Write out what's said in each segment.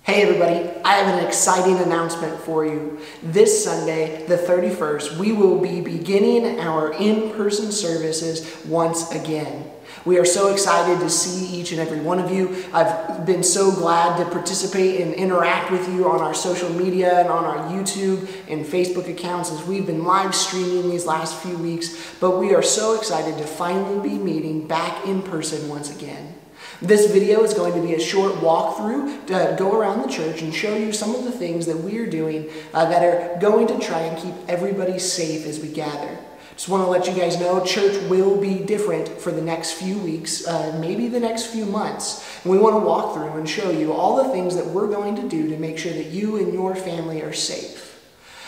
Hey everybody, I have an exciting announcement for you. This Sunday, the 31st, we will be beginning our in-person services once again. We are so excited to see each and every one of you. I've been so glad to participate and interact with you on our social media and on our YouTube and Facebook accounts as we've been live streaming these last few weeks, but we are so excited to finally be meeting back in person once again. This video is going to be a short walkthrough to go around the church and show you some of the things that we are doing that are going to try and keep everybody safe as we gather. Just want to let you guys know, church will be different for the next few weeks, maybe the next few months. And we want to walk through and show you all the things that we're going to do to make sure that you and your family are safe.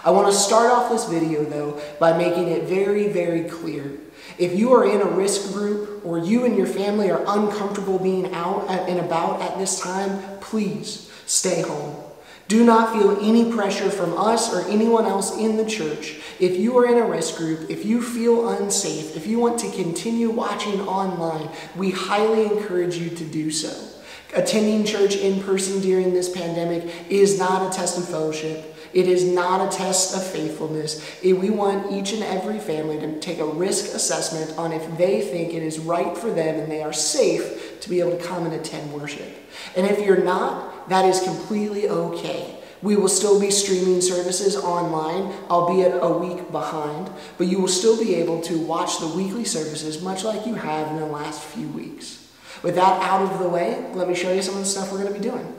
I want to start off this video though by making it very, very clear. If you are in a risk group or you and your family are uncomfortable being out and about at this time, please stay home. Do not feel any pressure from us or anyone else in the church. If you are in a risk group, if you feel unsafe, if you want to continue watching online, we highly encourage you to do so. Attending church in person during this pandemic is not a test of fellowship. It is not a test of faithfulness. We want each and every family to take a risk assessment on if they think it is right for them and they are safe to be able to come and attend worship. And if you're not, that is completely okay. We will still be streaming services online, albeit a week behind, but you will still be able to watch the weekly services much like you have in the last few weeks. With that out of the way, let me show you some of the stuff we're going to be doing.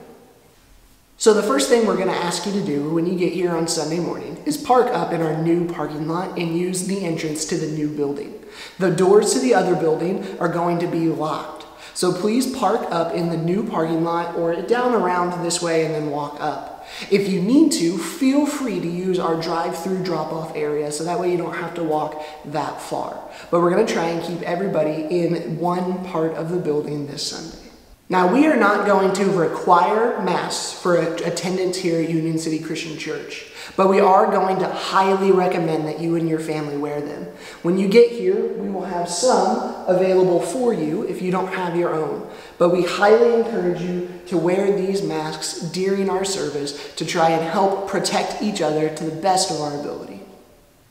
So the first thing we're going to ask you to do when you get here on Sunday morning is park up in our new parking lot and use the entrance to the new building. The doors to the other building are going to be locked. So please park up in the new parking lot or down around this way and then walk up. If you need to, feel free to use our drive-through drop-off area so that way you don't have to walk that far. But we're going to try and keep everybody in one part of the building this Sunday. Now, we are not going to require masks for attendance here at Union City Christian Church, but we are going to highly recommend that you and your family wear them. When you get here, we will have some available for you if you don't have your own, but we highly encourage you to wear these masks during our service to try and help protect each other to the best of our ability.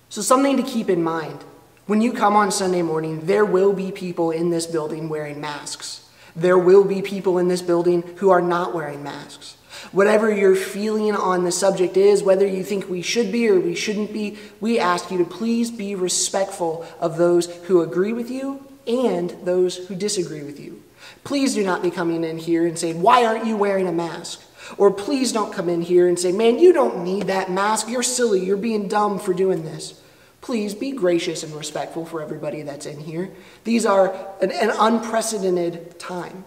So something to keep in mind, when you come on Sunday morning, there will be people in this building wearing masks. There will be people in this building who are not wearing masks. Whatever your feeling on the subject is, whether you think we should be or we shouldn't be, we ask you to please be respectful of those who agree with you and those who disagree with you. Please do not be coming in here and saying, "Why aren't you wearing a mask?" Or please don't come in here and say, "Man, you don't need that mask. You're silly. You're being dumb for doing this." Please be gracious and respectful for everybody that's in here. These are an unprecedented time.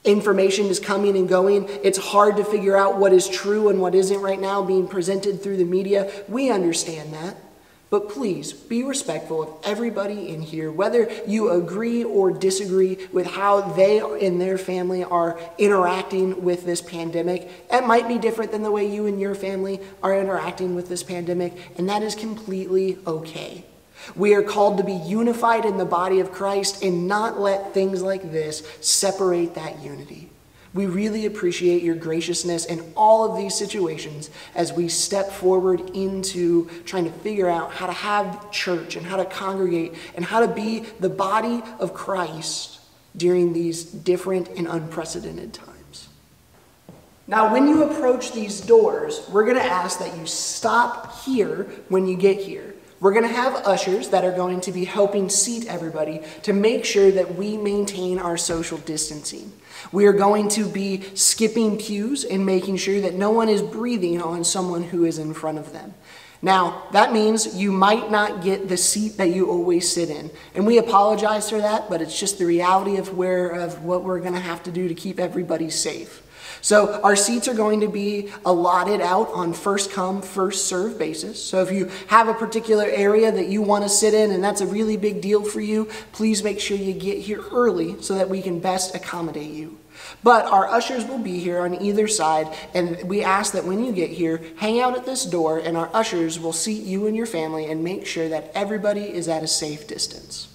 Information is coming and going. It's hard to figure out what is true and what isn't right now being presented through the media. We understand that. But please be respectful of everybody in here, whether you agree or disagree with how they and their family are interacting with this pandemic. It might be different than the way you and your family are interacting with this pandemic, and that is completely okay. We are called to be unified in the body of Christ and not let things like this separate that unity. We really appreciate your graciousness in all of these situations as we step forward into trying to figure out how to have church and how to congregate and how to be the body of Christ during these different and unprecedented times. Now, when you approach these doors, we're going to ask that you stop here when you get here. We're going to have ushers that are going to be helping seat everybody to make sure that we maintain our social distancing. We are going to be skipping pews and making sure that no one is breathing on someone who is in front of them. Now, that means you might not get the seat that you always sit in. And we apologize for that, but it's just the reality of what we're going to have to do to keep everybody safe. So our seats are going to be allotted out on first come, first serve basis. So if you have a particular area that you want to sit in and that's a really big deal for you, please make sure you get here early so that we can best accommodate you. But our ushers will be here on either side, and we ask that when you get here, hang out at this door, and our ushers will seat you and your family and make sure that everybody is at a safe distance.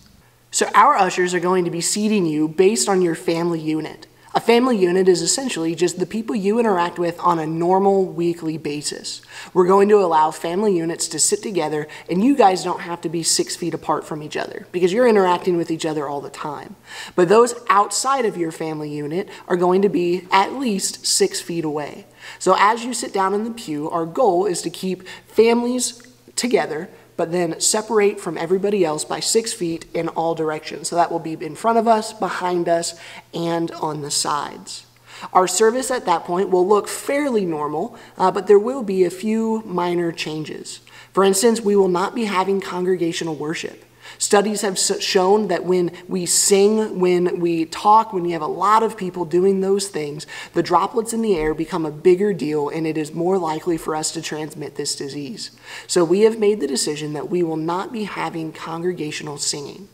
So our ushers are going to be seating you based on your family unit. A family unit is essentially just the people you interact with on a normal weekly basis. We're going to allow family units to sit together, and you guys don't have to be 6 feet apart from each other because you're interacting with each other all the time. But those outside of your family unit are going to be at least 6 feet away. So as you sit down in the pew, our goal is to keep families together, but then separate from everybody else by 6 feet in all directions. So that will be in front of us, behind us, and on the sides. Our service at that point will look fairly normal, but there will be a few minor changes. For instance, we will not be having congregational worship. Studies have shown that when we sing, when we talk, when you have a lot of people doing those things, the droplets in the air become a bigger deal, and it is more likely for us to transmit this disease. So we have made the decision that we will not be having congregational singing.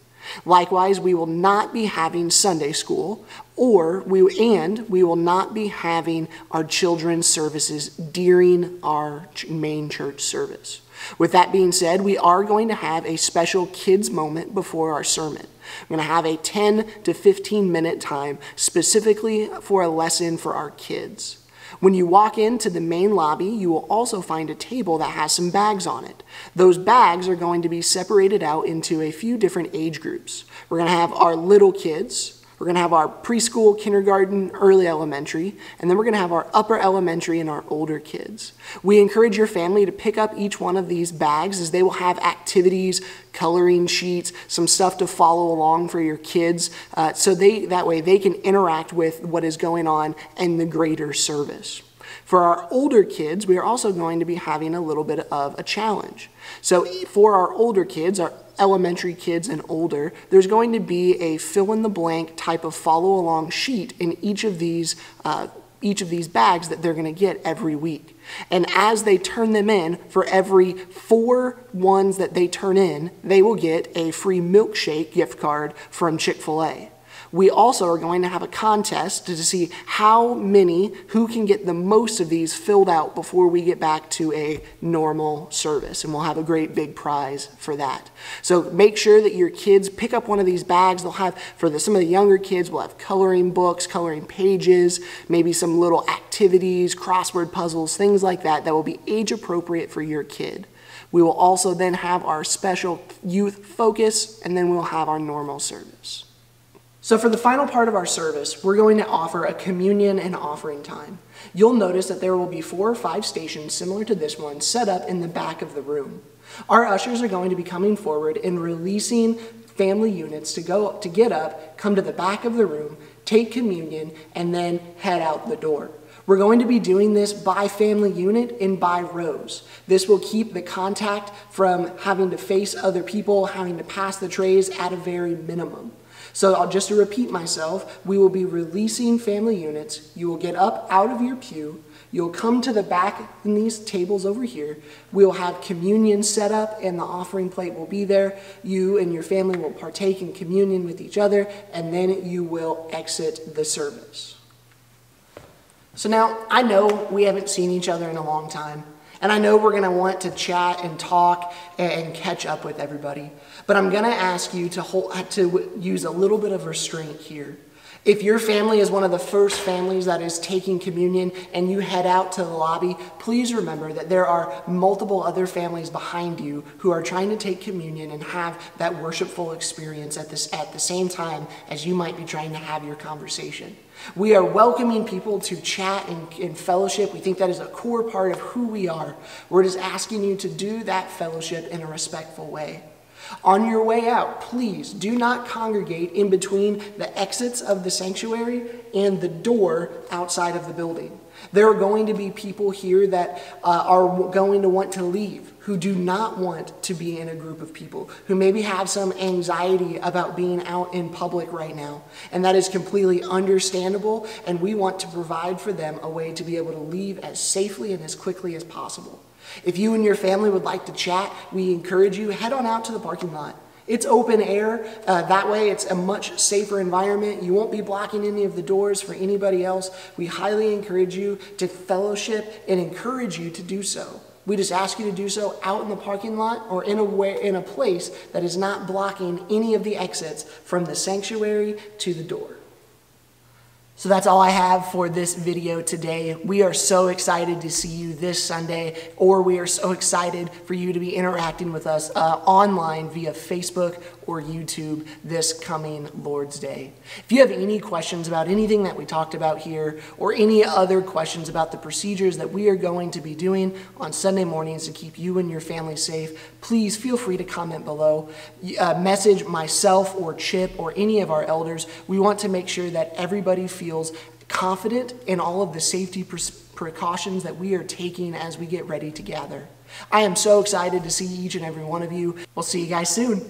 Likewise, we will not be having Sunday school, and we will not be having our children's services during our main church service. With that being said, we are going to have a special kids moment before our sermon. We're going to have a 10 to 15 minute time specifically for a lesson for our kids. When you walk into the main lobby, you will also find a table that has some bags on it. Those bags are going to be separated out into a few different age groups. We're going to have our little kids, we're going to have our preschool, kindergarten, early elementary, and then we're going to have our upper elementary and our older kids. We encourage your family to pick up each one of these bags as they will have activities, coloring sheets, some stuff to follow along for your kids, so that way they can interact with what is going on in the greater service. For our older kids, we are also going to be having a little bit of a challenge. So for our older kids, our elementary kids and older, there's going to be a fill-in-the-blank type of follow-along sheet in each of these bags that they're going to get every week. And as they turn them in, for every 4 ones that they turn in, they will get a free milkshake gift card from Chick-fil-A. We also are going to have a contest to see who can get the most of these filled out before we get back to a normal service. And we'll have a great big prize for that. So make sure that your kids pick up one of these bags. They'll have, some of the younger kids, we'll have coloring books, coloring pages, maybe some little activities, crossword puzzles, things like that will be age appropriate for your kid. We will also then have our special youth focus, and then we'll have our normal service. So for the final part of our service, we're going to offer a communion and offering time. You'll notice that there will be 4 or 5 stations similar to this one set up in the back of the room. Our ushers are going to be coming forward and releasing family units to get up, come to the back of the room, take communion, and then head out the door. We're going to be doing this by family unit and by rows. This will keep the contact from having to face other people, having to pass the trays at a very minimum. So just to repeat myself, we will be releasing family units. You will get up out of your pew. You'll come to the back in these tables over here. We'll have communion set up and the offering plate will be there. You and your family will partake in communion with each other, and then you will exit the service. So now, I know we haven't seen each other in a long time, and I know we're going to want to chat and talk and catch up with everybody. But I'm going to ask you to use a little bit of restraint here. If your family is one of the first families that is taking communion and you head out to the lobby, please remember that there are multiple other families behind you who are trying to take communion and have that worshipful experience at the same time as you might be trying to have your conversation. We are welcoming people to chat and fellowship. We think that is a core part of who we are. We're just asking you to do that fellowship in a respectful way. On your way out, please do not congregate in between the exits of the sanctuary and the door outside of the building. There are going to be people here that are going to want to leave, who do not want to be in a group of people, who maybe have some anxiety about being out in public right now. And that is completely understandable, and we want to provide for them a way to be able to leave as safely and as quickly as possible. If you and your family would like to chat, we encourage you, head on out to the parking lot. It's open air. That way it's a much safer environment. You won't be blocking any of the doors for anybody else. We highly encourage you to fellowship and encourage you to do so. We just ask you to do so out in the parking lot or in a place that is not blocking any of the exits from the sanctuary to the door. So that's all I have for this video today. We are so excited to see you this Sunday, or we are so excited for you to be interacting with us online via Facebook or YouTube this coming Lord's Day. If you have any questions about anything that we talked about here, or any other questions about the procedures that we are going to be doing on Sunday mornings to keep you and your family safe, please feel free to comment below. Message myself or Chip or any of our elders. We want to make sure that everybody feels confident in all of the safety precautions that we are taking as we get ready to gather. I am so excited to see each and every one of you. We'll see you guys soon.